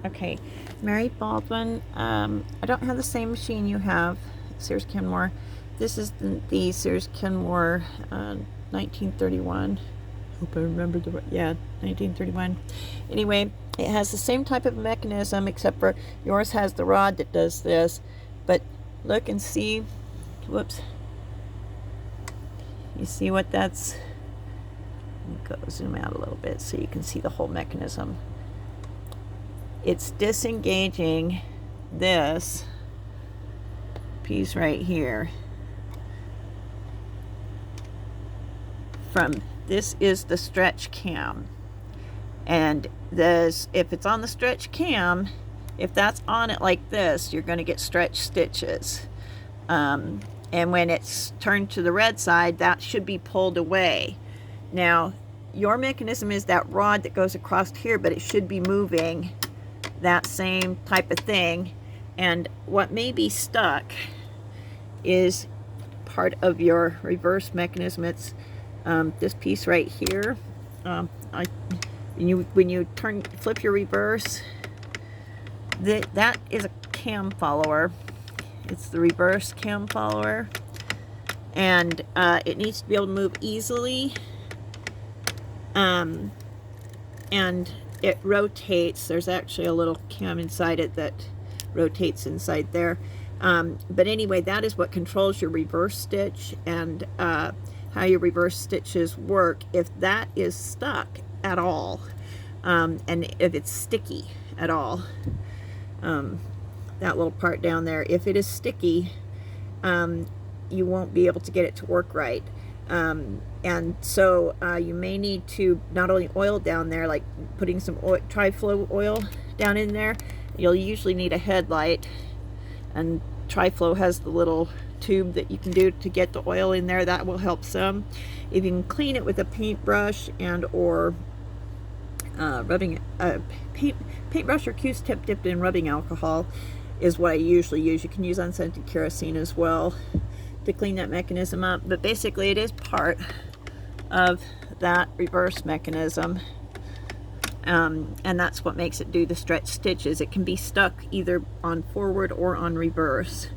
Okay, Mary Baldwin. I don't have the same machine you have, Sears Kenmore. This is the Sears Kenmore 1931. Hope I remember the, yeah, 1931. Anyway, it has the same type of mechanism, except for yours has the rod that does this. But look and see. Whoops. You see what that's? Let me go zoom out a little bit so you can see the whole mechanism. It's disengaging this piece right here from, this is the stretch cam, and this, if it's on the stretch cam, if that's on it like this, you're going to get stretch stitches, and when it's turned to the red side, that should be pulled away. Now your mechanism is that rod that goes across here, but it should be moving that same type of thing. And what may be stuck is part of your reverse mechanism. It's this piece right here. When you flip your reverse, that is a cam follower. It's the reverse cam follower, and it needs to be able to move easily, and it rotates. There's actually a little cam inside it that rotates inside there. But anyway, that is what controls your reverse stitch and how your reverse stitches work. If that is stuck at all, and if it's sticky at all, that little part down there, if it is sticky, you won't be able to get it to work right. And so you may need to not only oil down there, like putting some oil, Tri-Flow oil down in there. You'll usually need a headlight, and Tri-Flow has the little tube that you can do to get the oil in there. That will help some. If you can clean it with a paintbrush and or paintbrush or Q-tip dipped in rubbing alcohol is what I usually use. You can use unscented kerosene as well to clean that mechanism up, but basically it is part of that reverse mechanism, and that's what makes it do the stretch stitches. It can be stuck either on forward or on reverse,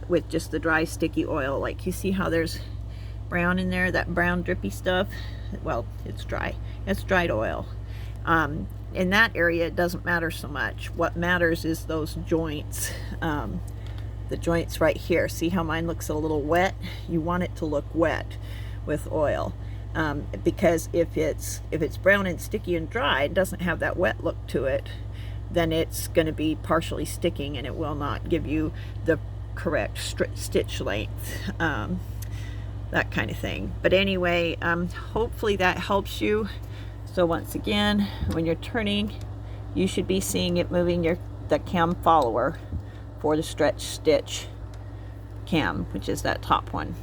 with just the dry sticky oil. Like you see how there's brown in there, that brown drippy stuff. Well, it's dry, it's dried oil. In that area it doesn't matter so much. What matters is those joints, the joints right here. See how mine looks a little wet? You want it to look wet with oil, because if it's brown and sticky and dry, it doesn't have that wet look to it, then it's going to be partially sticking and it will not give you the correct stitch length, that kind of thing. But anyway, hopefully that helps you. So once again, when you're turning, you should be seeing it moving the cam follower for the stretch stitch cam, which is that top one.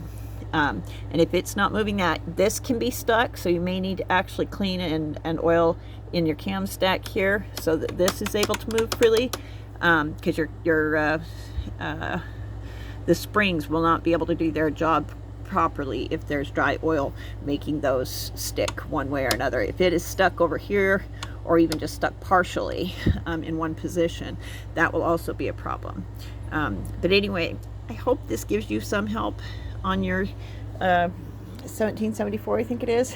And if it's not moving that, this can be stuck, so you may need to actually clean and oil in your cam stack here so that this is able to move freely, because the springs will not be able to do their job properly if there's dry oil making those stick one way or another. If it is stuck over here, or even just stuck partially in one position, that will also be a problem. But anyway, I hope this gives you some help on your 1774, I think it is.